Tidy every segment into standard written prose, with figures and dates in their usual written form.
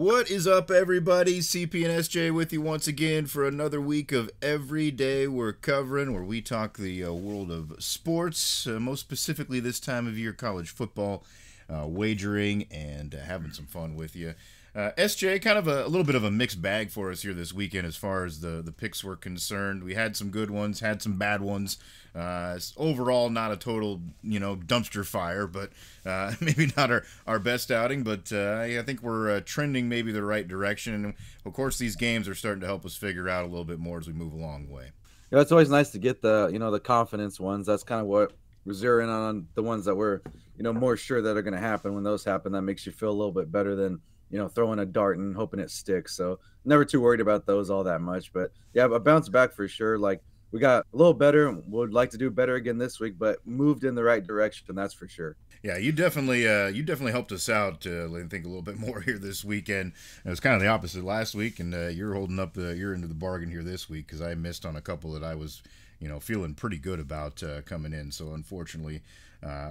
What is up, everybody? CP and SJ with you once again for another week of Every Day We're Covering, where we talk the world of sports, most specifically this time of year, college football, wagering, and having some fun with you. SJ, kind of a little bit of a mixed bag for us here this weekend as far as the picks were concerned. We had some good ones, had some bad ones. Overall, not a total, dumpster fire, but maybe not our best outing. But I think we're trending maybe the right direction. And of course, these games are starting to help us figure out a little bit more as we move along the way. Yeah, it's always nice to get the confidence ones. That's kind of what we're zeroing on the ones that we're, more sure that are going to happen. When those happen, that makes you feel a little bit better than, throwing a dart and hoping it sticks. So never too worried about those all that much. But yeah, a bounce back for sure. Like we got a little better. Would like to do better again this week, but moved in the right direction. That's for sure. Yeah, you definitely helped us out. I think a little bit more here this weekend. It was kind of the opposite last week, and you're holding up your end of the bargain here this week because I missed on a couple that I was, feeling pretty good about coming in. So unfortunately,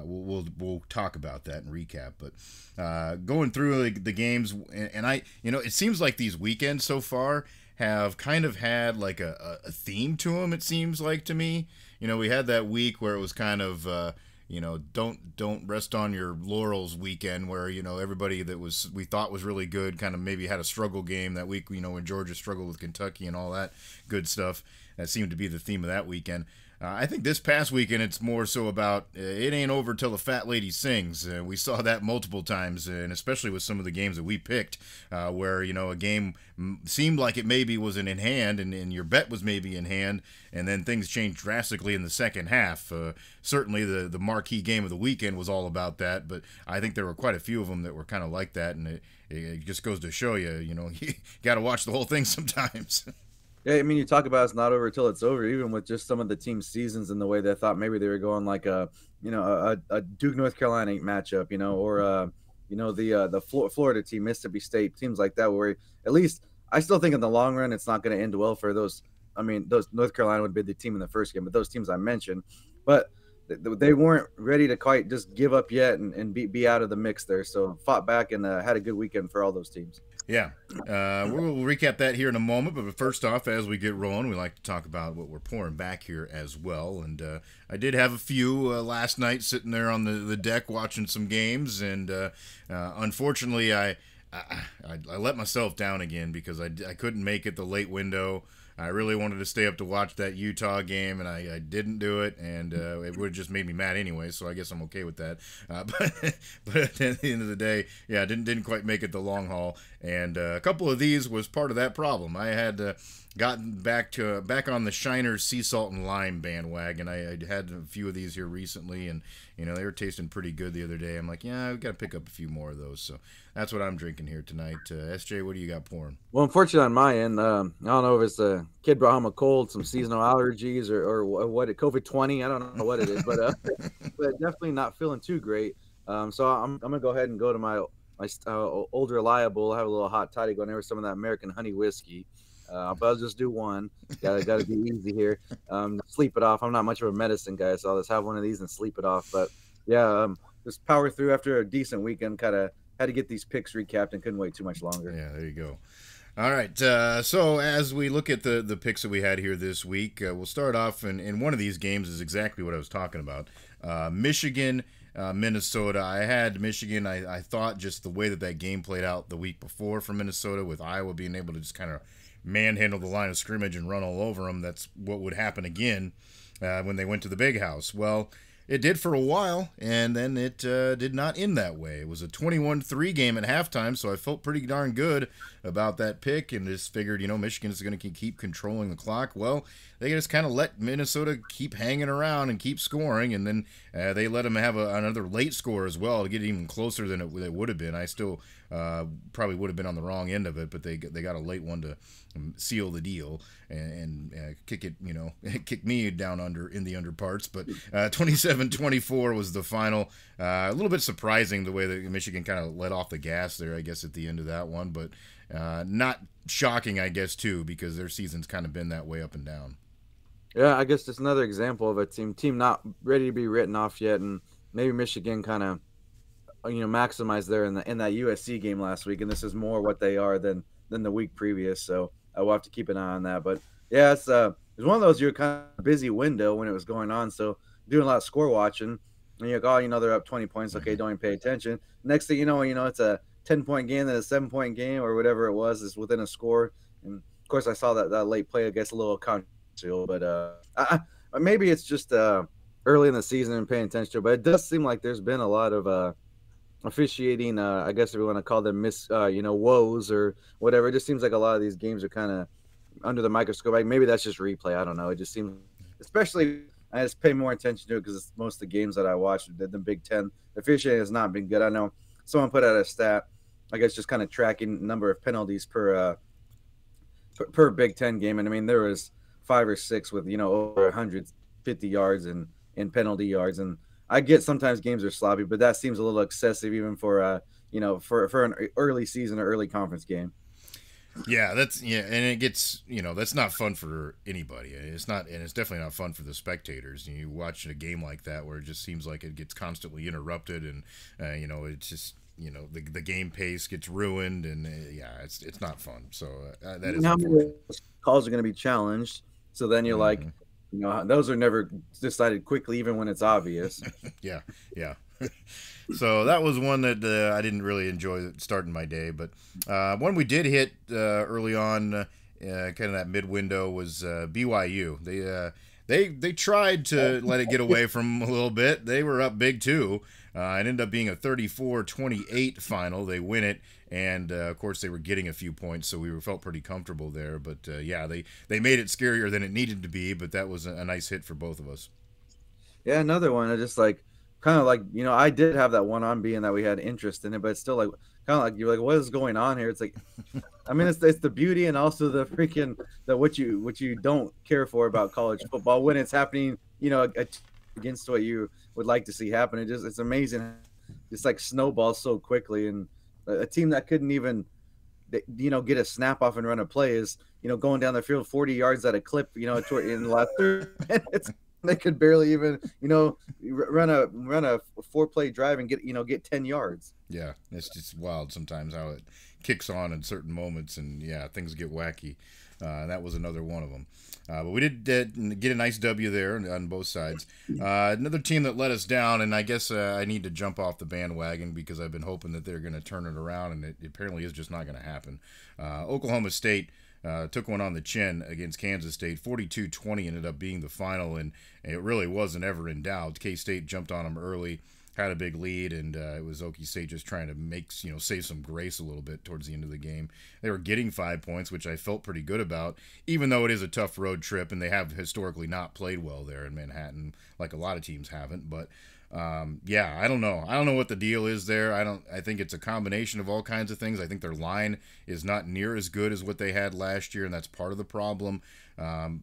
we'll talk about that and recap. But going through the games, and it seems like these weekends so far have kind of had like a theme to them. It seems like to me. We had that week where it was kind of. Don't rest on your laurels weekend where, everybody that we thought was really good kind of maybe had a struggle game that week, when Georgia struggled with Kentucky and all that good stuff. That seemed to be the theme of that weekend. I think this past weekend it's more so about it ain't over till the fat lady sings. We saw that multiple times, and especially with some of the games that we picked where, a game seemed like it maybe was in hand and your bet was maybe in hand, and then things changed drastically in the second half. Certainly the marquee game of the weekend was all about that, but I think there were quite a few of them that were kind of like that, and it just goes to show you, you got to watch the whole thing sometimes. Yeah, I mean, you talk about it's not over till it's over, even with just some of the team seasons and the way they thought maybe they were going like a Duke North Carolina matchup, or the Florida team, Mississippi State, teams like that, where at least I still think in the long run it's not going to end well for those. I mean, those North Carolina would be the team in the first game, but those teams I mentioned, but they weren't ready to quite just give up yet and be out of the mix there. So fought back and had a good weekend for all those teams. Yeah, we'll recap that here in a moment. But first off, as we get rolling, we like to talk about what we're pouring back here as well. And I did have a few last night sitting there on the deck watching some games. And unfortunately, I let myself down again because I couldn't make it the late window. I really wanted to stay up to watch that Utah game, and I didn't do it, and it would have just made me mad anyway, so I guess I'm okay with that. But at the end of the day, yeah, didn't quite make it the long haul, and a couple of these was part of that problem. I had gotten back on the Shiner's sea salt and lime bandwagon. I had a few of these here recently, and they were tasting pretty good the other day. I'm like, yeah, I've got to pick up a few more of those. So that's what I'm drinking here tonight. SJ, what do you got pouring? Well, unfortunately on my end, I don't know if it's a kid brought home a cold, some seasonal allergies, or what COVID-20. I don't know what it is, but but definitely not feeling too great. So I'm gonna go ahead and go to my old reliable. I have a little hot toddy going over some of that American honey whiskey. But I'll just do one. Gotta be easy here. Sleep it off. I'm not much of a medicine guy, so I'll just have one of these and sleep it off. But yeah, just power through after a decent weekend. Kind of had to get these picks recapped and couldn't wait too much longer. Yeah, there you go. All right, so as we look at the picks that we had here this week, we'll start off, in one of these games is exactly what I was talking about. Michigan, Minnesota. I had Michigan. I thought just the way that game played out the week before for Minnesota, with Iowa being able to just kind of manhandle the line of scrimmage and run all over them, that's what would happen again when they went to the big house. Well, it did for a while, and then it did not end that way. It was a 21-3 game at halftime, so I felt pretty darn good about that pick and just figured, Michigan is going to keep controlling the clock. Well, they just kind of let Minnesota keep hanging around and keep scoring, and then they let them have another late score as well to get it even closer than it would have been. I still probably would have been on the wrong end of it, but they got a late one to seal the deal and kick it, kick me down in the under parts. But 27-24 was the final. A little bit surprising the way that Michigan kind of let off the gas there, I guess, at the end of that one, but not shocking, I guess, too, because their season's kind of been that way up and down. Yeah, I guess just another example of a team not ready to be written off yet, and maybe Michigan kind of maximize there in that USC game last week, and this is more what they are than the week previous. So I will have to keep an eye on that. But yeah, it's one of those you're kind of busy window when it was going on. So doing a lot of score watching, and you're like, oh, they're up 20 points. Okay, don't even pay attention. Next thing it's a 10-point game, then a 7-point game or whatever it was is within a score. And of course, I saw that late play. I guess a little controversial, but maybe it's just early in the season and paying attention to it. But it does seem like there's been a lot of officiating. I guess if we want to call them woes or whatever. It just seems like a lot of these games are kind of under the microscope. Like maybe that's just replay. I don't know. It just seems, especially I just pay more attention to it because most of the games that I watch, the Big Ten, the officiating has not been good. I know someone put out a stat, I guess, just kind of tracking number of penalties per Big Ten game, and I mean there was 5 or 6 with over 150 yards and penalty yards, and I get sometimes games are sloppy, but that seems a little excessive even for for an early season or early conference game. Yeah, and it gets that's not fun for anybody. It's not, and it's definitely not fun for the spectators. You watch a game like that where it just seems like it gets constantly interrupted, and it's just the game pace gets ruined, and yeah, it's not fun. So that is how many calls are going to be challenged. So then you're like, those are never decided quickly, even when it's obvious. Yeah. So that was one that I didn't really enjoy starting my day, but one we did hit early on, kind of that mid window, was BYU. They tried to let it get away from a little bit. They were up big too. It ended up being a 34-28 final. They win it, and of course they were getting a few points, so we felt pretty comfortable there. But yeah, they made it scarier than it needed to be, but that was a nice hit for both of us. Yeah, another one. I just like kind of like I did have that one on being that we had interest in it, but it's still like kind of like you're like, what is going on here? It's like, I mean, it's the beauty and also the freaking what you don't care for about college football when it's happening, against what you would like to see happen. It's amazing. It's like snowballs so quickly, and a team that couldn't even get a snap off and run a play is going down the field 40 yards at a clip, in the last 30 minutes. They could barely even, run a 4-play drive and get 10 yards. Yeah, it's just wild sometimes how it kicks on in certain moments, and yeah, things get wacky. That was another one of them. But we did get a nice W there on both sides. Another team that let us down, and I guess I need to jump off the bandwagon because I've been hoping that they're going to turn it around, and it apparently is just not going to happen. Oklahoma State took one on the chin against Kansas State. 42-20 ended up being the final, and it really wasn't ever in doubt. K-State jumped on them early, had a big lead, and it was Okie State just trying to save some grace a little bit towards the end of the game. They were getting 5 points, which I felt pretty good about, even though it is a tough road trip, and they have historically not played well there in Manhattan, like a lot of teams haven't. But yeah, I don't know. I don't know what the deal is there. I think it's a combination of all kinds of things. I think their line is not near as good as what they had last year, and that's part of the problem.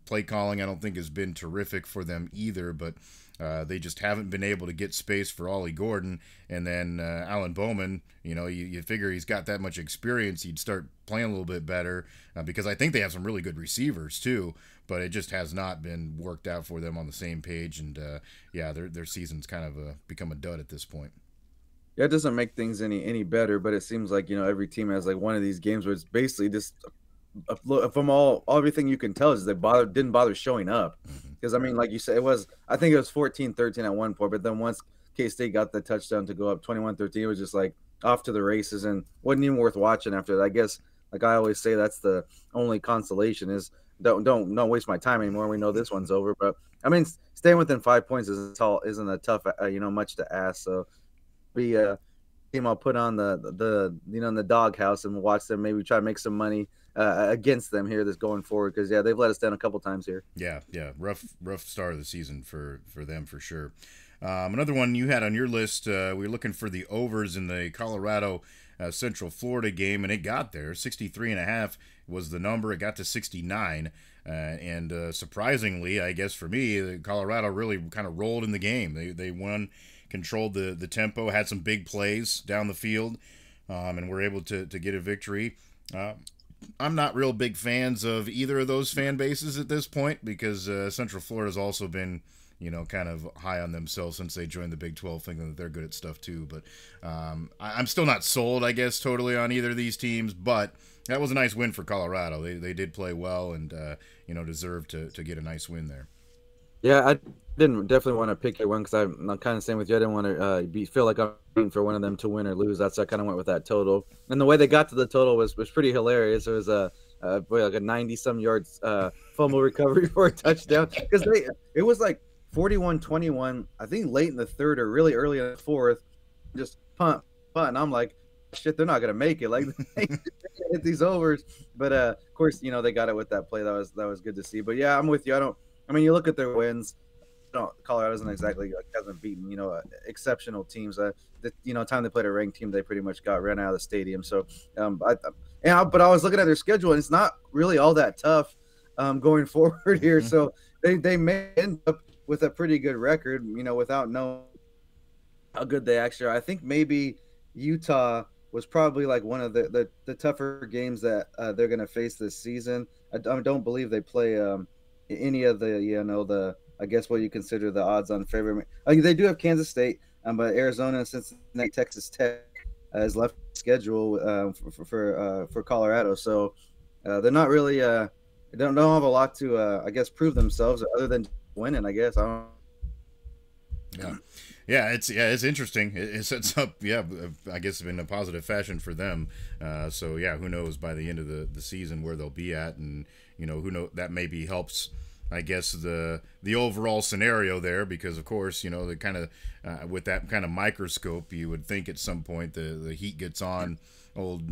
Play calling, I don't think, has been terrific for them either, but they just haven't been able to get space for Ollie Gordon. And then Alan Bowman, you figure he's got that much experience, he'd start playing a little bit better, because I think they have some really good receivers too, but it just has not been worked out for them on the same page. And yeah, their season's kind of become a dud at this point. Yeah, it doesn't make things any better, but it seems like every team has like one of these games where it's basically just from everything you can tell is they didn't bother showing up. Because I mean, like you said, I think it was 14-13 at one point, but then once K-State got the touchdown to go up 21-13, it was just like off to the races and wasn't even worth watching after that. I guess, like I always say, that's the only consolation is don't waste my time anymore. We know this one's over, but I mean, staying within 5 points isn't a tough much to ask. So be a team I'll put on the in the doghouse and watch them, maybe try to make some money against them here this going forward, because yeah, they've let us down a couple times here. Yeah, rough start of the season for them for sure. Another one you had on your list, we were looking for the overs in the Colorado Central Florida game, and it got there. 63.5 was the number. It got to 69, and surprisingly, I guess for me, Colorado really kind of rolled in the game. They won, controlled the tempo, had some big plays down the field, and were able to get a victory. I'm not real big fans of either of those fan bases at this point, because Central Florida has also been kind of high on themselves since they joined the Big 12, thinking that they're good at stuff too. But I'm still not sold, I guess, totally on either of these teams. But that was a nice win for Colorado. They did play well and deserved to get a nice win there. Yeah, I didn't definitely want to pick your one because I'm kind of same with you. I didn't want to feel like I'm rooting for one of them to win or lose. That's I kind of went with that total, and the way they got to the total was pretty hilarious. It was like a 90-some yards fumble recovery for a touchdown because it was like 41-21. I think late in the third or really early in the fourth, just punt, and I'm like, shit, they're not gonna make it. Like they hit these overs, but of course, they got it with that play. That was good to see. But yeah, I'm with you. I mean, you look at their wins. Colorado doesn't exactly hasn't beaten exceptional teams. The time they played a ranked team, they pretty much got ran out of the stadium. So, but I was looking at their schedule, and it's not really all that tough going forward here. So they may end up with a pretty good record, without knowing how good they actually are. I think maybe Utah was probably like one of the tougher games that they're going to face this season. I don't believe they play any of the I guess what you consider the odds-on favorite. They do have Kansas State, but Arizona, Cincinnati, Texas Tech is left schedule for Colorado. So they're not really don't have a lot to I guess prove themselves other than winning. I guess I don't. Yeah, it's interesting. It sets up, I guess in a positive fashion for them. So yeah, who knows by the end of the season where they'll be at, and who know that maybe helps, I guess, the overall scenario there, because of course the kind of with that kind of microscope, you would think at some point the heat gets on old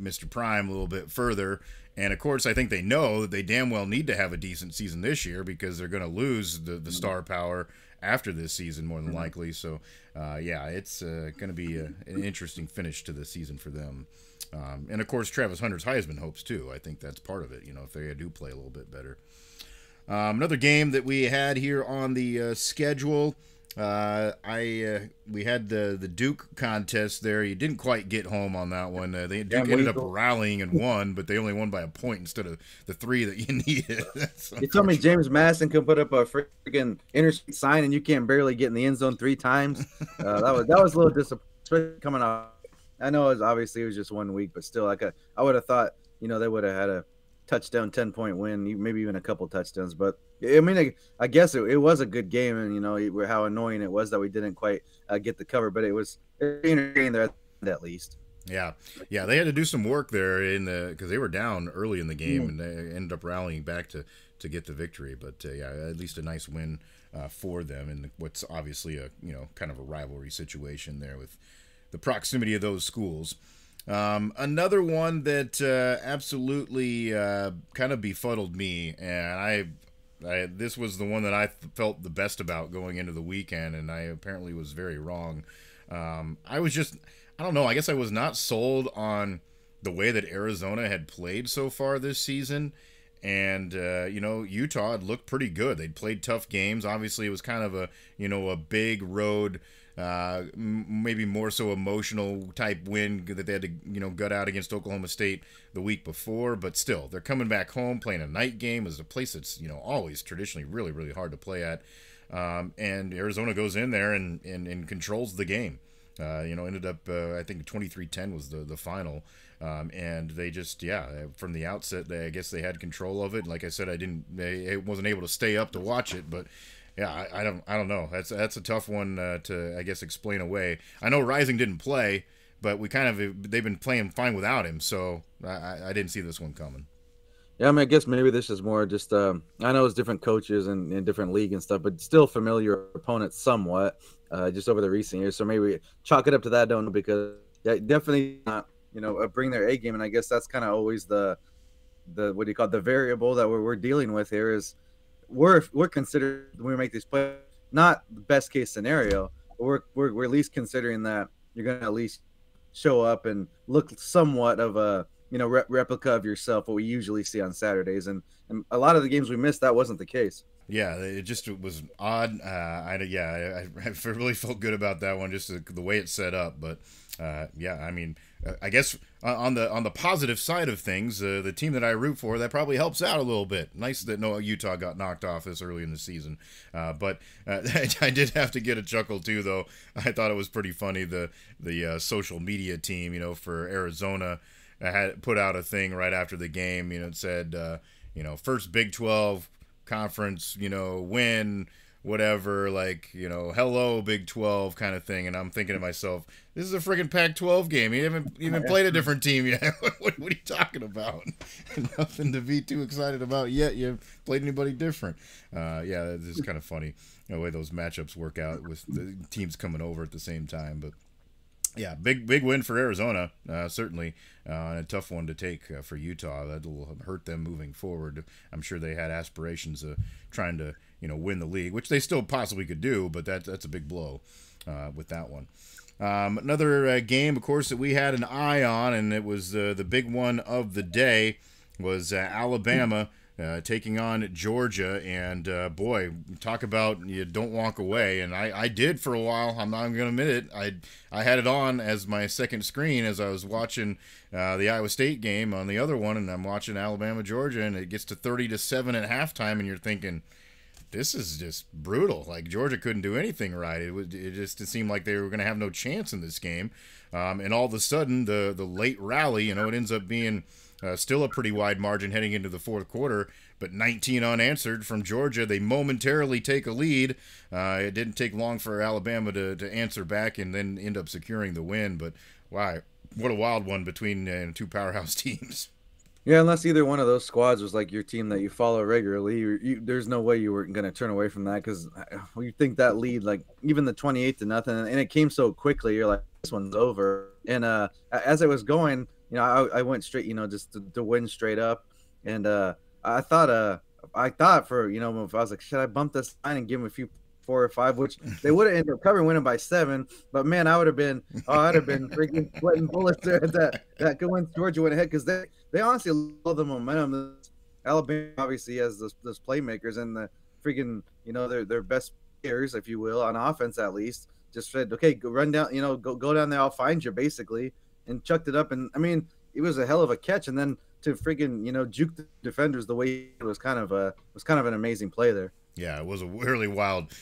Mr. Prime a little bit further. And of course, I think they know that they damn well need to have a decent season this year because they're going to lose the star power after this season more than likely. So it's going to be an interesting finish to the season for them. And of course, Travis Hunter's Heisman hopes too. I think that's part of it, if they do play a little bit better. Another game that we had here on the schedule, we had the Duke contest there. You didn't quite get home on that one. Duke ended up rallying and won, but they only won by a point instead of the 3 that you needed. You told me James Madison can put up a freaking interstate sign and you can't barely get in the end zone 3 times. That was a little disappointing, especially coming off. I know it was just 1 week, but still, I would have thought they would have had a touchdown 10-point win, maybe even a couple touchdowns. But I mean, I guess it was a good game, and how annoying it was that we didn't quite get the cover, but it was entertaining there at least. Yeah, they had to do some work there because they were down early in the game, and they ended up rallying back to get the victory. But at least a nice win for them, and what's obviously a kind of a rivalry situation there with the proximity of those schools. Another one that absolutely kind of befuddled me, and this was the one that I felt the best about going into the weekend, and I apparently was very wrong. I don't know, I guess I was not sold on the way that Arizona had played so far this season. And, Utah had looked pretty good. They'd played tough games. Obviously, it was kind of a big road, maybe more so emotional type win that they had to, gut out against Oklahoma State the week before. But still, they're coming back home, playing a night game. It's a place that's, always traditionally really, really hard to play at. And Arizona goes in there and controls the game. Ended up, I think 23-10 was the final. And they just, from the outset, I guess they had control of it. Like I said, I wasn't able to stay up to watch it, but yeah, I don't know. That's a tough one to, I guess, explain away. I know Rising didn't play, but they've been playing fine without him, so I didn't see this one coming. Yeah, I mean, I guess maybe this is more just, I know it's different coaches and different league and stuff, but still familiar opponents somewhat, just over the recent years. So maybe chalk it up to that, don't know, because definitely not, bring their A game. And I guess that's kind of always the what do you call it, the variable that we're dealing with here is we're considered when we make these plays, not the best case scenario, but we're at least considering that you're going to at least show up and look somewhat of a, replica of yourself, what we usually see on Saturdays. And a lot of the games we missed, that wasn't the case. Yeah, it was odd. I really felt good about that one, just the way it's set up. But yeah, I mean, I guess on the positive side of things, the team that I root for, that probably helps out a little bit. Nice that no Utah got knocked off this early in the season. But I did have to get a chuckle too, though. I thought it was pretty funny the social media team, for Arizona, had put out a thing right after the game. It said, first Big 12 conference, win, whatever, like, hello Big 12 kind of thing. And I'm thinking to myself, this is a friggin' Pac-12 game. You haven't even played a different team yet. What are you talking about? Nothing to be too excited about yet. You haven't played anybody different. Yeah, it's kind of funny the way those matchups work out with the teams coming over at the same time. But yeah, big win for Arizona, certainly, and a tough one to take for Utah. That will hurt them moving forward. I'm sure they had aspirations of trying to win the league, which they still possibly could do, but that's a big blow with that one. Another game, of course, that we had an eye on, and it was the big one of the day, was Alabama taking on Georgia. And boy, talk about you don't walk away. And I did for a while. I'm not going to admit it. I had it on as my second screen as I was watching the Iowa State game on the other one, and I'm watching Alabama Georgia, and it gets to 30-7 at halftime, and you're thinking, this is just brutal. Like, Georgia couldn't do anything right. It seemed like they were going to have no chance in this game. And all of a sudden, the late rally, it ends up being still a pretty wide margin heading into the fourth quarter, but 19 unanswered from Georgia. They momentarily take a lead. It didn't take long for Alabama to answer back and then end up securing the win. But wow, what a wild one between two powerhouse teams. Yeah, unless either one of those squads was like your team that you follow regularly, there's no way you were going to turn away from that, because you think that lead, like even the 28-0, and it came so quickly, you're like, this one's over. And as it was going, I went straight, just to win straight up, and I thought for if I was like, should I bump this line and give them a few 4 or 5, which they would have ended up covering, winning by 7. But man, I'd have been freaking sweating bullets there that could win. Georgia went ahead, because they honestly love the momentum. Alabama obviously has those playmakers, and the freaking their best players, if you will, on offense at least, just said, okay, go run down, go down there, I'll find you, basically, and chucked it up. And I mean, it was a hell of a catch, and then to freaking juke the defenders the way it was kind of an amazing play there. Yeah, it was a really wild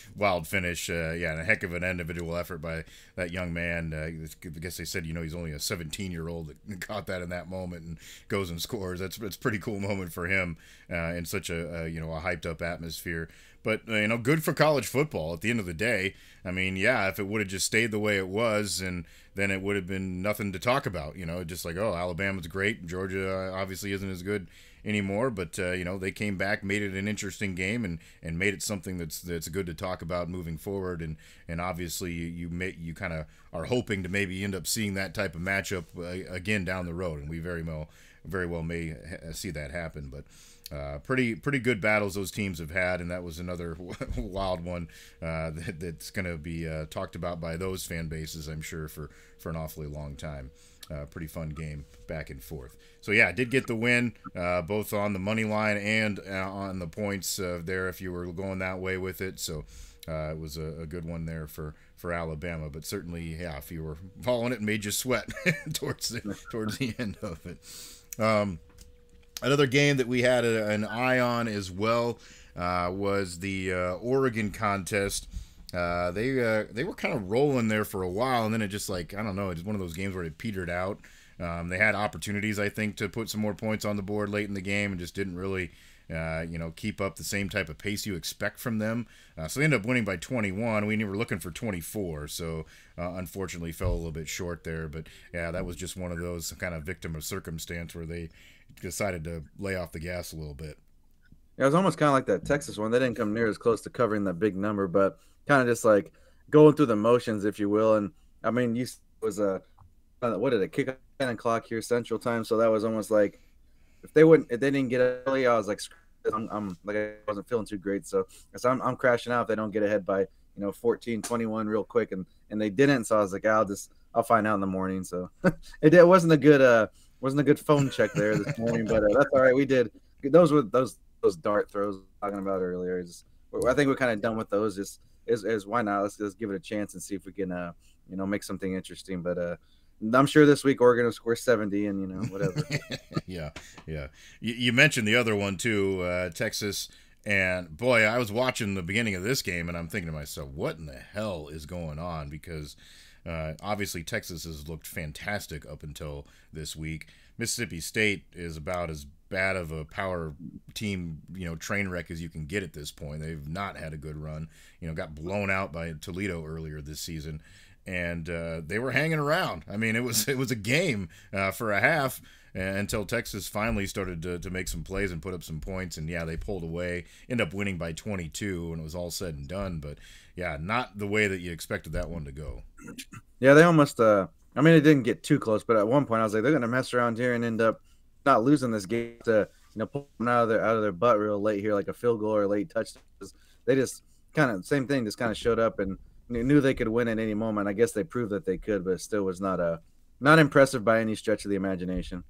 finish. And a heck of an individual effort by that young man. I guess they said, he's only a 17-year-old that caught that in that moment and goes and scores. That's a pretty cool moment for him in such a hyped up atmosphere. But, good for college football at the end of the day. I mean, yeah, if it would have just stayed the way it was, and then it would have been nothing to talk about. Just like, oh, Alabama's great. Georgia obviously isn't as good anymore, but they came back, made it an interesting game, and made it something that's good to talk about moving forward. And obviously you kind of are hoping to maybe end up seeing that type of matchup again down the road, and we very well may see that happen. But pretty good battles those teams have had, and that was another wild one that's going to be talked about by those fan bases, I'm sure, for an awfully long time. Pretty fun game back and forth. So yeah, did get the win both on the money line and on the points there if you were going that way with it. So it was a good one there for Alabama. But certainly, yeah, if you were following it, it made you sweat towards the end of it. Another game that we had an eye on as well was the Oregon contest. They were kind of rolling there for a while, and then it just, like, I don't know, it's one of those games where it petered out. They had opportunities, I think, to put some more points on the board late in the game, and just didn't really keep up the same type of pace you expect from them. So they ended up winning by 21. We were looking for 24, so unfortunately fell a little bit short there. But yeah, that was just one of those kind of victim of circumstance where they decided to lay off the gas a little bit. Yeah, it was almost kind of like that Texas one. They didn't come near as close to covering that big number, but kind of just like going through the motions, if you will. And I mean, it was what did it kick off 10 o'clock here Central Time? So that was almost like if they didn't get early, I was like, I'm like, I wasn't feeling too great. So I'm crashing out if they don't get ahead by 14-21 real quick, and they didn't. So I was like, I'll find out in the morning. So it wasn't a good phone check there this morning, but that's all right. We did. Those were those dart throws I was talking about earlier. I think we're kind of done with those. Is why not? Let's give it a chance and see if we can make something interesting. But I'm sure this week Oregon will score 70 and whatever. Yeah, yeah. You mentioned the other one too, Texas. And boy, I was watching the beginning of this game, and I'm thinking to myself, what in the hell is going on? Because obviously Texas has looked fantastic up until this week. Mississippi State is about as bad of a power team, train wreck as you can get at this point. They've not had a good run. Got blown out by Toledo earlier this season, and they were hanging around. I mean, it was a game for a half until Texas finally started to make some plays and put up some points. And yeah, they pulled away, ended up winning by 22, and it was all said and done. But yeah, not the way that you expected that one to go. Yeah, they almost. I mean, it didn't get too close, but at one point I was like, they're gonna mess around here and end up not losing this game to pull them out of their butt real late here, like a field goal or a late touchdown. They just kind of same thing, just kind of showed up and knew they could win at any moment. I guess they proved that they could, but it still was not impressive by any stretch of the imagination.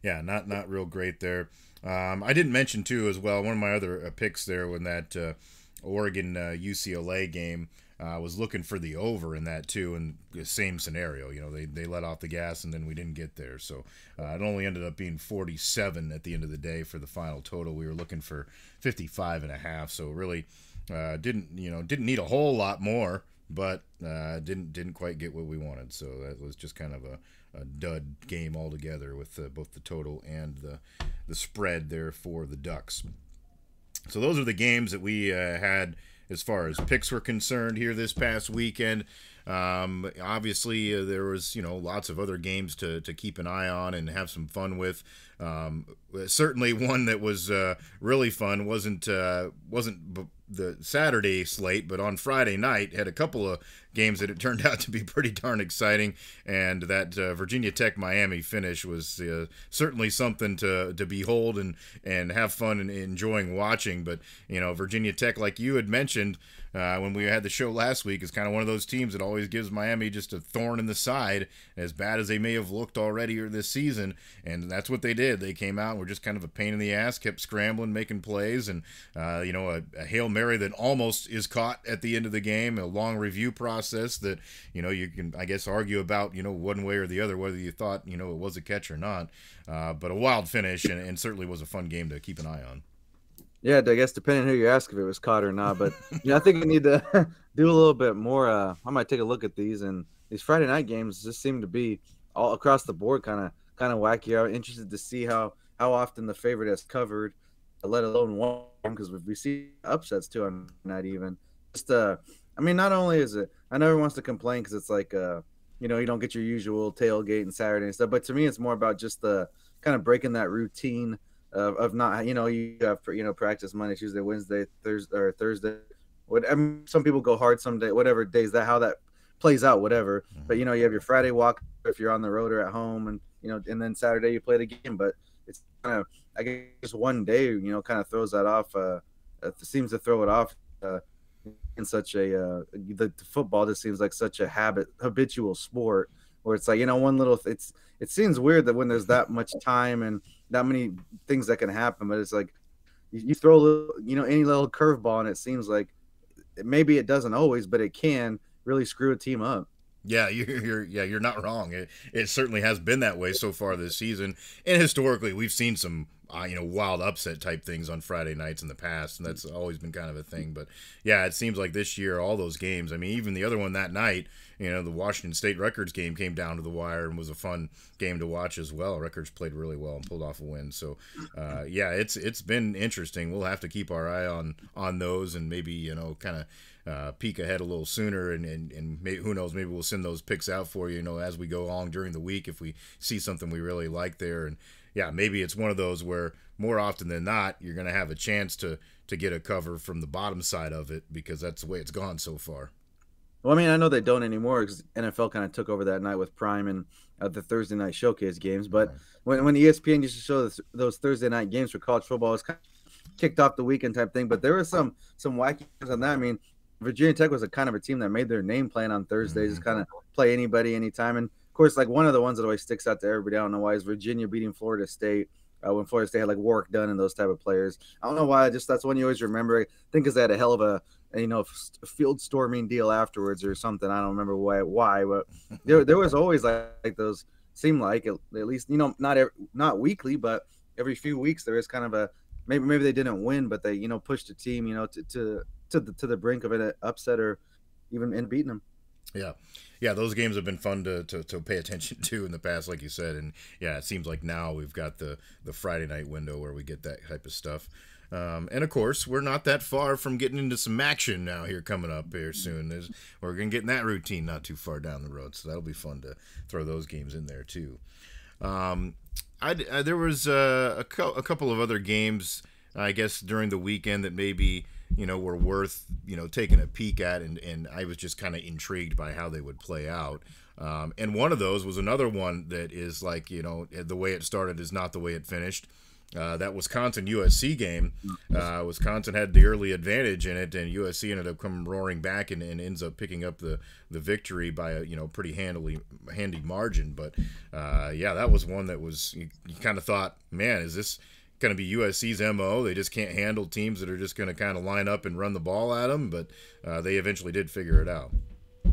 Yeah, not real great there. I didn't mention too as well. One of my other picks there when that Oregon UCLA game. Was looking for the over in that too, and the same scenario. They let off the gas and then we didn't get there. So it only ended up being 47 at the end of the day for the final total. We were looking for 55.5. So really didn't need a whole lot more, but didn't quite get what we wanted. So that was just kind of a dud game altogether with both the total and the spread there for the Ducks. So those are the games that we had as far as picks were concerned here this past weekend. Obviously, there was lots of other games to keep an eye on and have some fun with. Certainly, one that was really fun wasn't the Saturday slate, but on Friday night had a couple of games that it turned out to be pretty darn exciting, and that Virginia Tech Miami finish was certainly something to behold and have fun and enjoying watching. But Virginia Tech, like you had mentioned when we had the show last week, is kind of one of those teams that always gives Miami just a thorn in the side, as bad as they may have looked already this season. And that's what they did. They came out and were just kind of a pain in the ass, kept scrambling, making plays, and a Hail Mary that almost is caught at the end of the game, a long review process that you can, I guess, argue about one way or the other whether you thought it was a catch or not. But a wild finish, and certainly was a fun game to keep an eye on. Yeah, I guess depending on who you ask if it was caught or not. But I think we need to do a little bit more. I might take a look at these, and these Friday night games just seem to be all across the board kind of wacky. I'm interested to see how often the favorite has covered, let alone one, because we see upsets too on night even. Just I mean, not only is it, I know everyone wants to complain because it's like you don't get your usual tailgate and Saturday and stuff, but to me it's more about just the kind of breaking that routine of not, you have practice Monday, Tuesday, Wednesday, Thursday. I mean, some people go hard some day, whatever days that how that plays out, whatever. But you have your Friday walk if you're on the road or at home, and and then Saturday you play the game. But it's kind of, I guess, just one day, kind of throws that off. It seems to throw it off in such a the football just seems like such a habitual sport where it's like one little it seems weird that when there's that much time and that many things that can happen, but it's like you throw a little, any little curveball, and it seems like maybe it doesn't always, but it can really screw a team up. Yeah, you're not wrong. It certainly has been that way so far this season, and historically we've seen some wild upset type things on Friday nights in the past, and that's always been kind of a thing. But yeah, it seems like this year all those games. I mean, even the other one that night, the Washington State Rutgers game came down to the wire and was a fun game to watch as well. Rutgers played really well and pulled off a win. So yeah, it's been interesting. We'll have to keep our eye on those, and maybe kind of peek ahead a little sooner, and maybe, who knows, maybe we'll send those picks out for you, as we go along during the week if we see something we really like there. And yeah, maybe it's one of those where more often than not you're going to have a chance to get a cover from the bottom side of it, because that's the way it's gone so far. Well, I mean, I know they don't anymore because NFL kind of took over that night with Prime and the Thursday night showcase games. But when ESPN used to show those Thursday night games for college football, it's kind of kicked off the weekend type thing. But there was some wacky things on that. I mean, Virginia Tech was a kind of a team that made their name playing on Thursdays, just kind of play anybody anytime. And of course, like one of the ones that always sticks out to everybody, I don't know why, is Virginia beating Florida State. when Florida State had like Warwick Dunn and those type of players. I don't know why. Just that's one you always remember. I think because they had a hell of a field storming deal afterwards or something. I don't remember why, but there was always like those. Seemed like at least not weekly, but every few weeks there is kind of a maybe they didn't win, but they pushed the team to the brink of an upset or even in beating them. Yeah. Yeah, those games have been fun to pay attention to in the past, like you said. And yeah, it seems like now we've got the Friday night window where we get that type of stuff. And of course, we're not that far from getting into some action now here coming up here soon. We're going to get in that routine not too far down the road. So that'll be fun to throw those games in there too. There was a couple of other games, I guess, during the weekend that maybe were worth taking a peek at, and I was just kind of intrigued by how they would play out. And one of those was another one that is like the way it started is not the way it finished. That Wisconsin USC game. Wisconsin had the early advantage in it, and USC ended up coming roaring back and ends up picking up the victory by a pretty handy margin. But yeah, that was one that was you kind of thought, man, is this going to be USC's MO? They just can't handle teams that are just going to kind of line up and run the ball at them, but they eventually did figure it out.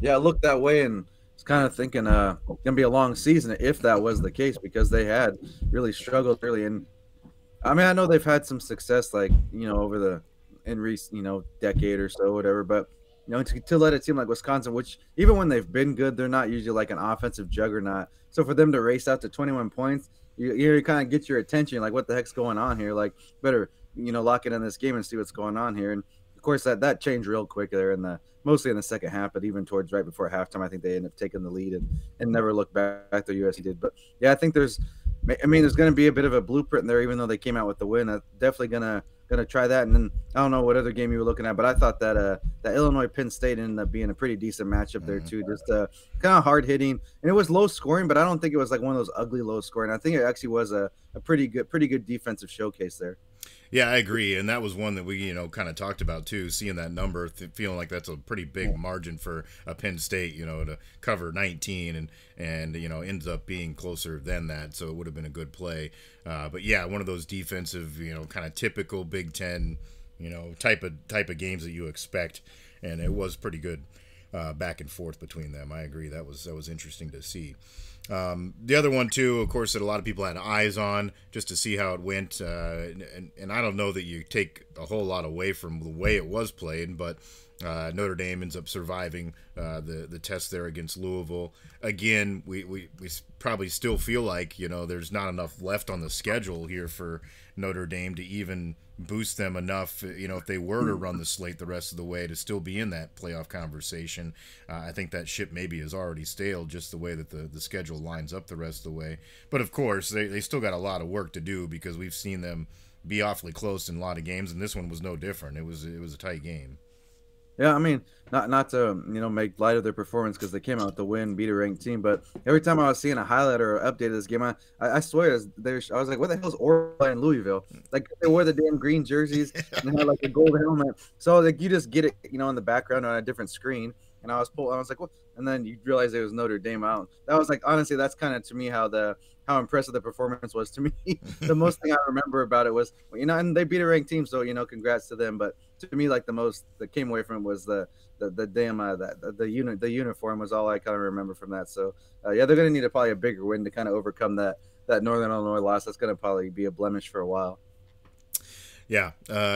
Yeah, it looked that way, and I was kind of thinking it's going to be a long season if that was the case, because they had really struggled early. And I mean, I know they've had some success, like over the in recent decade or so, whatever. But to let a team like Wisconsin, which even when they've been good, they're not usually like an offensive juggernaut. So for them to race out to 21 points, you kind of get your attention. Like, what the heck's going on here? Like, better lock it in this game and see what's going on here. And of course, that changed real quick there mostly in the second half, but even towards right before halftime, I think they ended up taking the lead and never looked back like the USC did. But yeah, I think there's going to be a bit of a blueprint there, even though they came out with the win. Definitely gonna try that. And then I don't know what other game you were looking at, but I thought that Illinois Penn State ended up being a pretty decent matchup there too. Just kind of hard hitting, and it was low scoring, but I don't think it was like one of those ugly low scoring. I think it actually was a pretty good defensive showcase there. Yeah, I agree, and that was one that we kind of talked about too. Seeing that number, feeling like that's a pretty big margin for a Penn State, to cover 19, and ends up being closer than that. So it would have been a good play. But yeah, one of those defensive, kind of typical Big Ten, type of games that you expect, and it was pretty good back and forth between them. I agree. That was interesting to see. The other one too, of course, that a lot of people had eyes on just to see how it went, and I don't know that you take a whole lot away from the way it was played, but Notre Dame ends up surviving the test there against Louisville. Again, we probably still feel like there's not enough left on the schedule here for Notre Dame to even boost them enough, if they were to run the slate the rest of the way to still be in that playoff conversation. I think that ship maybe is already stale, just the way that the schedule lines up the rest of the way. But of course, they still got a lot of work to do, because we've seen them be awfully close in a lot of games, and this one was no different. It was a tight game. Yeah, I mean, not to make light of their performance, because they came out with the win, beat a ranked team. But every time I was seeing a highlight or update of this game, I swear I was like, what the hell is Oregon in Louisville? Like, they wore the damn green jerseys and they had like a gold helmet. So like you just get it, in the background on a different screen. And I was like, what? And then you realize it was Notre Dame out. That was like, honestly, that's kind of to me how impressive the performance was to me. The most thing I remember about it was, and they beat a ranked team, so congrats to them. But to me, like, the most that came away from it was the damn the uniform was all I kind of remember from that. So yeah, they're gonna need probably a bigger win to kind of overcome that Northern Illinois loss. That's gonna probably be a blemish for a while. Yeah,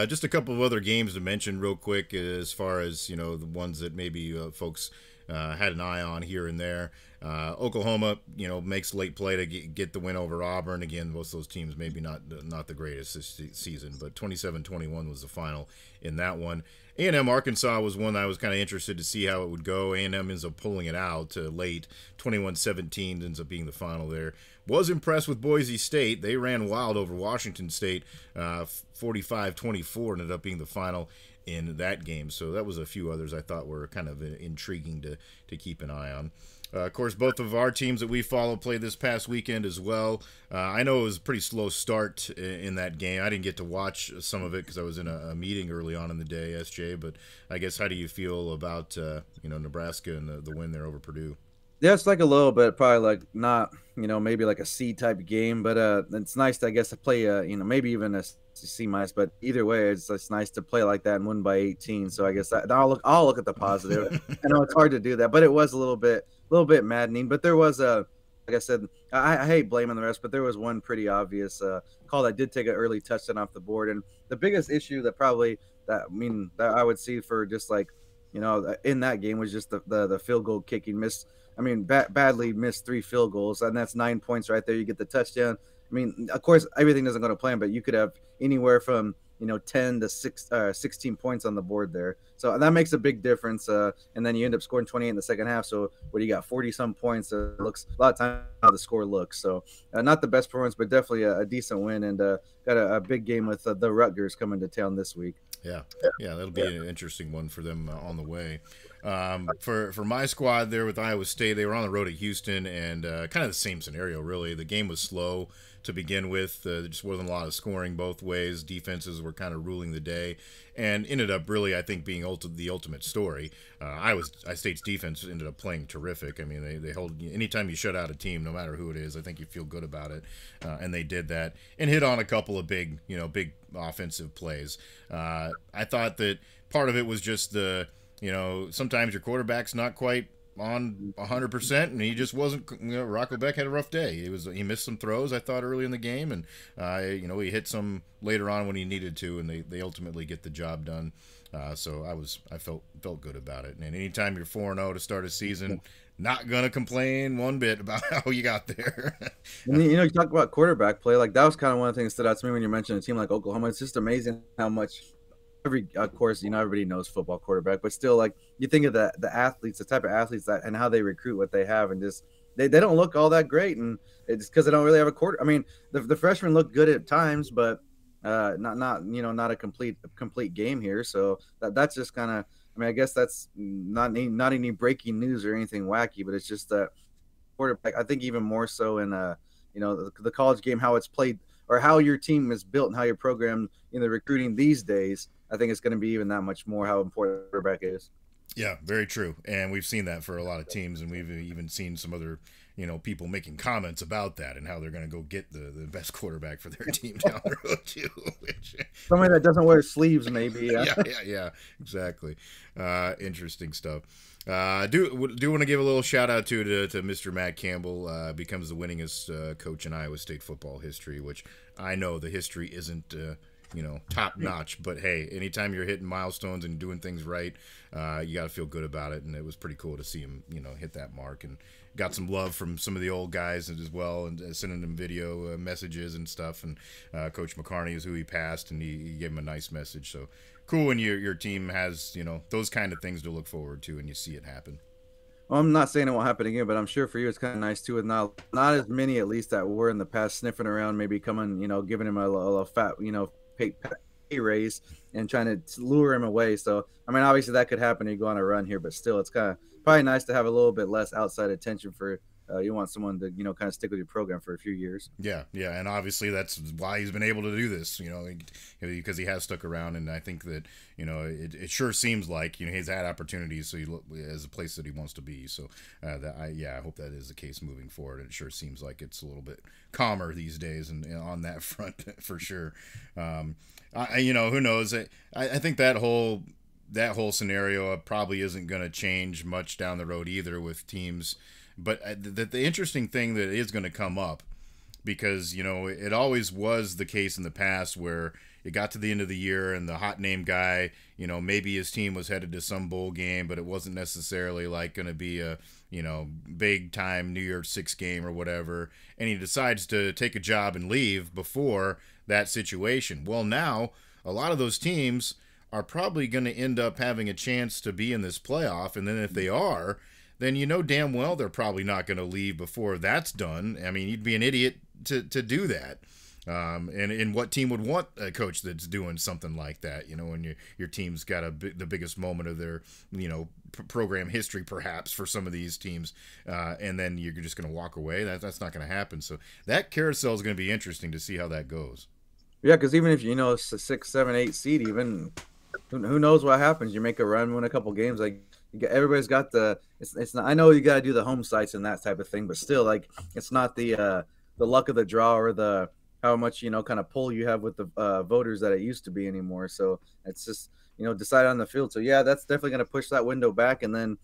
just a couple of other games to mention real quick, as far as the ones that maybe folks had an eye on here and there. Oklahoma, makes late play to get the win over Auburn. Again, most of those teams maybe not the greatest this season, but 27-21 was the final in that one. A&M Arkansas was one that I was kind of interested to see how it would go. A&M ends up pulling it out late. 21-17 ends up being the final there. Was impressed with Boise State. They ran wild over Washington State. 45-24 ended up being the final in that game. So that was a few others I thought were kind of intriguing to keep an eye on. Of course, both of our teams that we follow played this past weekend as well. I know it was a pretty slow start in that game. I didn't get to watch some of it because I was in a meeting early on in the day, SJ. But I guess, how do you feel about Nebraska and the win there over Purdue? Yeah, it's like a little bit, probably like not maybe like a C type game, but it's nice, I guess, to play, maybe even a C minus. But either way, it's nice to play like that and win by 18. So I guess that I'll look at the positive. I know it's hard to do that, but it was a little bit maddening. But there was like I said, I hate blaming the rest, but there was one pretty obvious call that did take an early touchdown off the board, and the biggest issue that I would see for just like in that game was just the field goal kicking miss. I mean, badly missed 3 field goals, and that's 9 points right there. You get the touchdown. I mean, of course, everything doesn't go to plan, but you could have anywhere from 10 to 16 points on the board there. So that makes a big difference. And then you end up scoring 28 in the second half. So what do you got? 40 some points. It looks a lot of time how the score looks. So not the best performance, but definitely a decent win, and got a big game with the Rutgers coming to town this week. Yeah, that'll be an interesting one for them on the way. For my squad there with Iowa State, they were on the road at Houston, and kind of the same scenario, really. The game was slow to begin with. There just wasn't a lot of scoring both ways. Defenses were kind of ruling the day, and ended up really, I think, being the ultimate story. Iowa State's defense ended up playing terrific. I mean, they hold anytime you shut out a team, no matter who it is, I think you feel good about it, and they did that and hit on a couple of big offensive plays. I thought that part of it was just sometimes your quarterback's not quite on 100%, and he just wasn't. Rocco Beck had a rough day. He missed some throws, I thought, early in the game, and he hit some later on when he needed to, and they ultimately get the job done. So I felt good about it. And anytime you're 4-0 to start a season, not gonna complain one bit about how you got there. And you talk about quarterback play, like that was kind of one of the things that stood out to me when you mentioned a team like Oklahoma. It's just amazing how much of course, everybody knows football quarterback, but still, like, you think of the athletes, the type of athletes that and how they recruit what they have, and just they don't look all that great, and it's because they don't really have a quarter. I mean, the freshmen look good at times, but not a complete game here. So that's just kind of. I mean, I guess that's not any breaking news or anything wacky, but it's just that quarterback. I think even more so in the college game, how it's played or how your team is built and how you're programmed in the recruiting these days. I think it's going to be even that much more how important quarterback is. Yeah, very true. And we've seen that for a lot of teams, and we've even seen some other, people making comments about that and how they're going to go get the best quarterback for their team down the road too. Somebody that doesn't wear sleeves, maybe. Yeah, exactly. Interesting stuff. Do want to give a little shout out to Mr. Matt Campbell. Becomes the winningest coach in Iowa State football history, which I know the history isn't top notch, but hey, anytime you're hitting milestones and doing things right, you got to feel good about it. And it was pretty cool to see him hit that mark, and got some love from some of the old guys as well, and sending them video messages and stuff. And Coach McCarney is who he passed, and he gave him a nice message. So cool when your team has those kind of things to look forward to, and you see it happen. Well, I'm not saying it won't happen again, but I'm sure for you it's kind of nice too, with not as many at least that were in the past sniffing around, maybe coming, giving him a fat, pay raise and trying to lure him away. So, I mean, obviously that could happen. You go on a run here, but still, it's kind of probably nice to have a little bit less outside attention for. You want someone to, kind of stick with your program for a few years. Yeah, and obviously that's why he's been able to do this, because he has stuck around, and I think that, it sure seems like, he's had opportunities, so he as a place that he wants to be. So, I hope that is the case moving forward. And it sure seems like it's a little bit calmer these days, and on that front for sure. Who knows? I think that whole scenario probably isn't going to change much down the road either with teams. But the interesting thing that is going to come up, because, it always was the case in the past where it got to the end of the year and the hot name guy, maybe his team was headed to some bowl game, but it wasn't necessarily like going to be a, big time New Year's Six game or whatever. And he decides to take a job and leave before that situation. Well, now a lot of those teams are probably going to end up having a chance to be in this playoff. And then if they are, then damn well they're probably not going to leave before that's done. I mean, you'd be an idiot to do that. And what team would want a coach that's doing something like that, when your team's got the biggest moment of their, program history perhaps for some of these teams, and then you're just going to walk away? That's not going to happen. So that carousel is going to be interesting to see how that goes. Yeah, because even if it's a 6, 7, 8 seed, even who knows what happens? You make a run, win a couple games, like everybody's got the. It's not. I know you got to do the home sites and that type of thing, but still, like it's not the luck of the draw or the how much kind of pull you have with the voters that it used to be anymore. So it's just decide on the field. So yeah, that's definitely going to push that window back, and then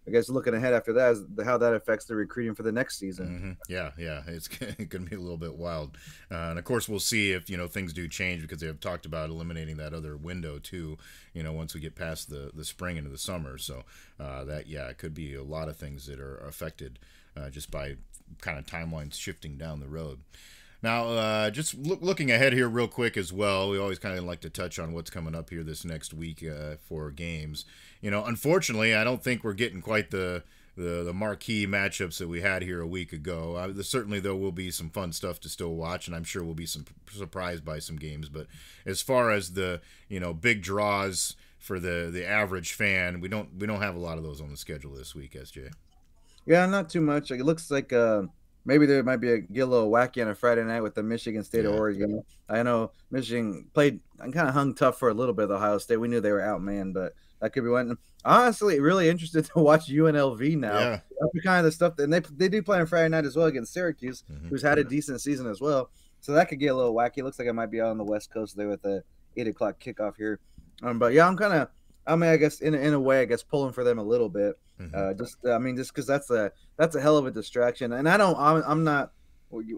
I guess looking ahead after that is how that affects the recruiting for the next season. Mm-hmm. Yeah, it's going to be a little bit wild, and of course we'll see if things do change because they have talked about eliminating that other window too. Once we get past the spring into the summer, so that it could be a lot of things that are affected just by kind of timelines shifting down the road. Now, just looking ahead here real quick as well, we always kind of like to touch on what's coming up here this next week for games. Unfortunately, I don't think we're getting quite the marquee matchups that we had here a week ago. Certainly, there will be some fun stuff to still watch, and I'm sure we'll be surprised by some games. But as far as the big draws for the average fan, we don't have a lot of those on the schedule this week, SJ. Yeah, not too much. It looks like maybe there might be get a little wacky on a Friday night with the Michigan State of Oregon. I know Michigan played and kind of hung tough for a little bit of Ohio State. We knew they were outmanned, but that could be one. Honestly, really interested to watch UNLV now. Yeah. That's kind of the stuff that they do play on Friday night as well against Syracuse, who's had a decent season as well. So that could get a little wacky. It looks like I might be out on the West Coast there with the 8 o'clock kickoff here. But yeah, I guess in a way, I guess pulling for them a little bit. Just because that's a hell of a distraction, and I'm not.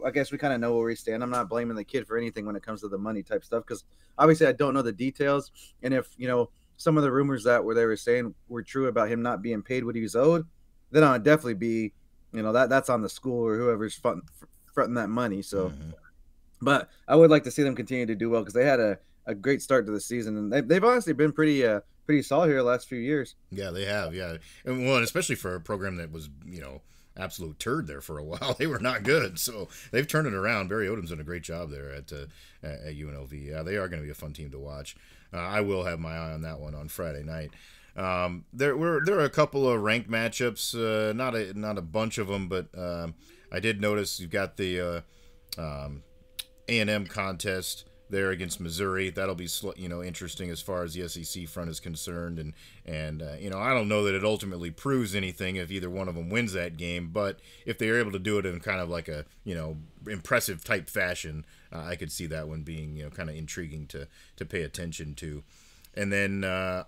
I guess we kind of know where we stand. I'm not blaming the kid for anything when it comes to the money type stuff because obviously I don't know the details, and if some of the rumors they were saying were true about him not being paid what he was owed, then I would definitely be, that's on the school or whoever's fronting that money. So, but I would like to see them continue to do well because they had a great start to the season, and they've honestly been pretty solid here the last few years. Yeah, they have. Yeah, and especially for a program that was absolute turd there for a while. They were not good, so they've turned it around. Barry Odom's done a great job there at UNLV. Yeah, they are going to be a fun team to watch. I will have my eye on that one on Friday night. There are a couple of ranked matchups, not a bunch of them, but I did notice you've got the A&M contest there against Missouri. That'll be interesting as far as the SEC front is concerned, and I don't know that it ultimately proves anything if either one of them wins that game, but if they are able to do it in kind of like a impressive type fashion, I could see that one being kind of intriguing to pay attention to. And then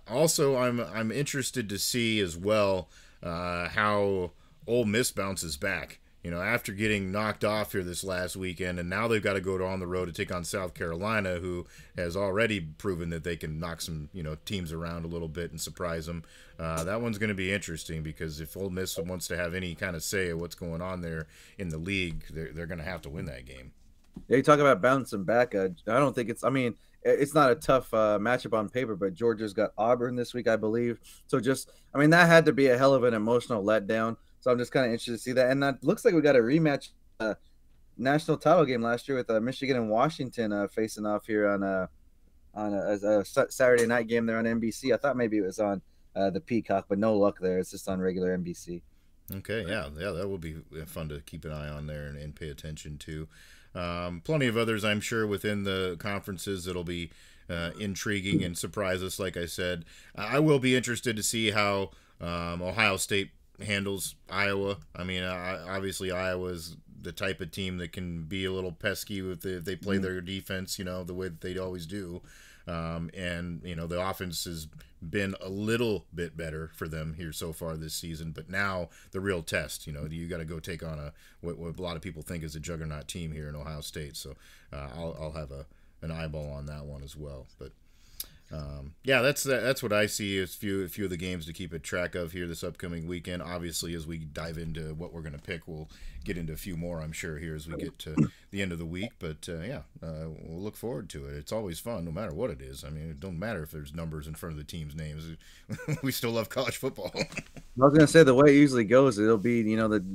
also I'm interested to see as well how Ole Miss bounces back. After getting knocked off here this last weekend, and now they've got to go on the road to take on South Carolina, who has already proven that they can knock some, teams around a little bit and surprise them. That one's going to be interesting because if Ole Miss wants to have any kind of say of what's going on there in the league, they're going to have to win that game. Yeah, you talk about bouncing back. I don't think it's. I mean, it's not a tough matchup on paper, but Georgia's got Auburn this week, I believe. So that had to be a hell of an emotional letdown. So I'm just kind of interested to see that. And that looks like we got a rematch national title game last year with Michigan and Washington facing off here on a Saturday night game there on NBC. I thought maybe it was on the Peacock, but no luck there. It's just on regular NBC. Okay, yeah, that will be fun to keep an eye on there and pay attention to. Plenty of others, I'm sure, within the conferences that'll be intriguing and surprise us, like I said. I will be interested to see how Ohio State handles Iowa. I mean, obviously Iowa's the type of team that can be a little pesky if they play their defense, the way that they always do. And the offense has been a little bit better for them here so far this season, but now the real test, you got to go take on what a lot of people think is a juggernaut team here in Ohio State. So I'll have an eyeball on that one as well. But that's what I see as few of the games to keep a track of here this upcoming weekend. Obviously, as we dive into what we're going to pick, we'll get into a few more, I'm sure, here as we get to the end of the week. But we'll look forward to it. It's always fun, no matter what it is. I mean, it don't matter if there's numbers in front of the team's names. We still love college football. I was going to say the way it usually goes, it'll be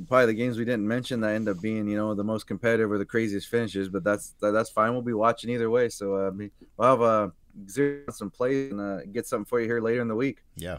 probably the games we didn't mention that end up being the most competitive or the craziest finishes. But that's fine. We'll be watching either way. So we'll have zero some plays and get something for you here later in the week. Yeah.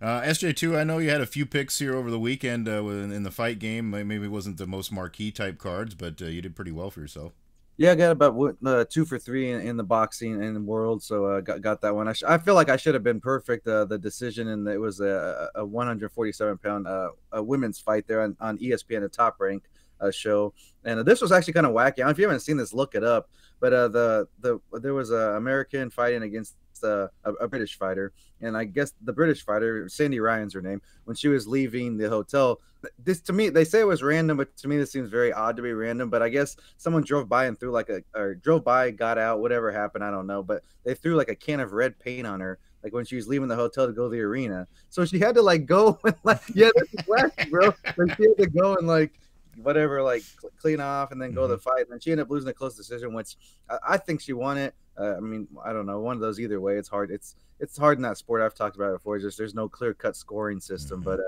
SJ2, I know you had a few picks here over the weekend in the fight game. Maybe it wasn't the most marquee type cards, but you did pretty well for yourself. Yeah, I got about 2 for 3 in the boxing in the world, so got that one. I feel like I should have been perfect. The decision, and it was a 147 pound a women's fight there on ESPN, a Top Rank show, and this was actually kind of wacky. I don't know if you haven't seen this, look it up. But there was a American fighting against a British fighter, and I guess the British fighter, Sandy Ryan's her name, when she was leaving the hotel, this to me, they say it was random, but to me this seems very odd to be random. But I guess someone drove by and threw like or drove by, got out, whatever happened, I don't know, but they threw like a can of red paint on her, like when she was leaving the hotel to go to the arena. So she had to like go and like, yeah, this is wacky, bro. Like she had to go and like whatever, like clean off and then go to the fight. And then she ended up losing a close decision, which I think she won it. I mean, I don't know, one of those either way. It's hard. It's hard in that sport. I've talked about it before. Just there's no clear cut scoring system, but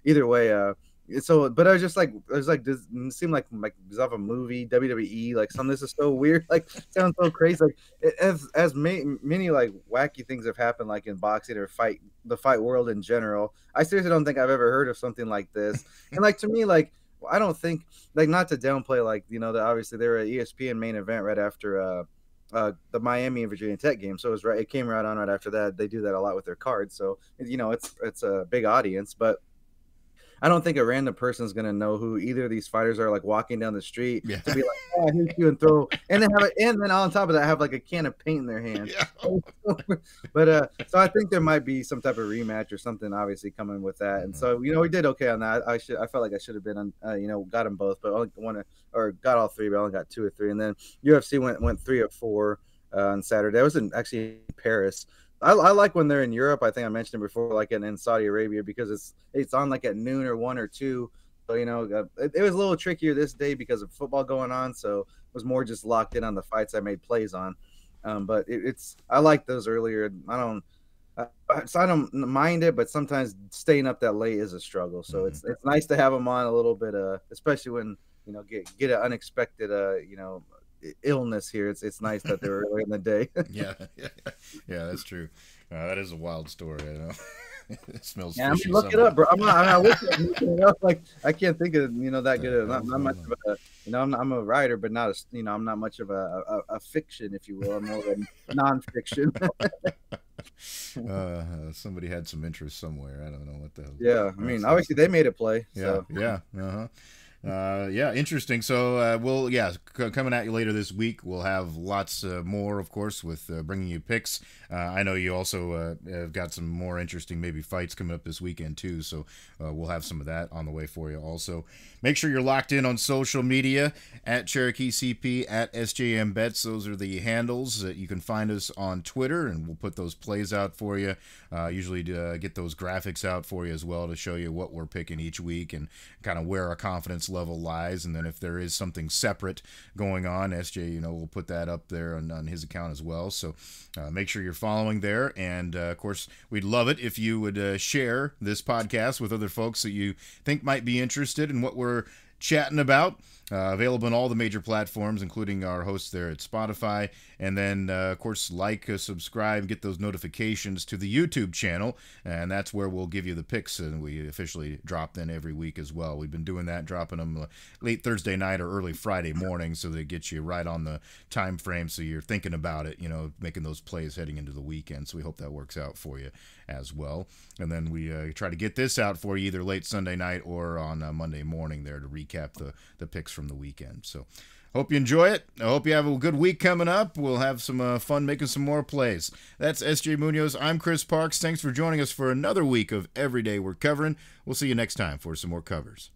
either way, so but I was just like, does it seem like does have a movie WWE like some, this is so weird, like sounds so crazy, like as many like wacky things have happened like in boxing or the fight world in general. I seriously don't think I've ever heard of something like this. And like to me, like I don't think, like, not to downplay, like, you know, that obviously they were an ESPN main event right after the Miami and Virginia Tech game. So it came right on right after that. They do that a lot with their cards. So, you know, it's a big audience, but I don't think a random person is gonna know who either of these fighters are, like walking down the street to be like, "Oh, I hate you," and throw, and then on top of that have like a can of paint in their hand. Yeah. But so I think there might be some type of rematch or something, obviously coming with that. And so, you know, we did okay on that. I felt like I should have been on, you know, got them both, but only got all three, but I only got 2 or 3. And then UFC went 3 or 4 on Saturday. I was actually in Paris. I like when they're in Europe. I think I mentioned it before, like in Saudi Arabia, because it's on like at noon or 1 or 2. So, you know, it was a little trickier this day because of football going on. So it was more just locked in on the fights I made plays on. But I like those earlier. So I don't mind it, but sometimes staying up that late is a struggle. So it's nice to have them on a little bit, especially when, you know, get an unexpected, you know, illness here. It's nice that they're early in the day. yeah, that's true. That is a wild story. I know. It smells. Yeah, I mean, look it up, bro. I wish I looked it up. Like I can't think of, you know, that good. Not much of a, you know, I'm a writer, but not a, you know, I'm not much of a fiction, if you will. I'm more of a nonfiction. Somebody had some interest somewhere. I don't know what the hell. Yeah, I mean, obviously they made it play. Yeah, so. yeah. Yeah, interesting. So coming at you later this week, we'll have lots more, of course, with bringing you picks. I know you also have got some more interesting maybe fights coming up this weekend too, so we'll have some of that on the way for you also. Make sure you're locked in on social media at Cherokee CP, at SJM Bets. Those are the handles that you can find us on Twitter, and we'll put those plays out for you. Usually get those graphics out for you as well to show you what we're picking each week and kind of where our confidence level lies. And then if there is something separate going on, SJ, you know, we'll put that up there on his account as well. So make sure you're following there. And of course, we'd love it if you would share this podcast with other folks that you think might be interested in what we're chatting about. Available on all the major platforms, including our hosts there at Spotify. And then, of course, subscribe, get those notifications to the YouTube channel. And that's where we'll give you the picks, and we officially drop them every week as well. We've been doing that, dropping them late Thursday night or early Friday morning, so they get you right on the time frame, so you're thinking about it, you know, making those plays heading into the weekend. So we hope that works out for you as well. And then we try to get this out for you either late Sunday night or on Monday morning there to recap the picks from the weekend. So hope you enjoy it. I hope you have a good week coming up. We'll have some fun making some more plays. That's SJ Munoz. I'm Chris Parks. Thanks for joining us for another week of Every Day We're Covering. We'll see you next time for some more covers.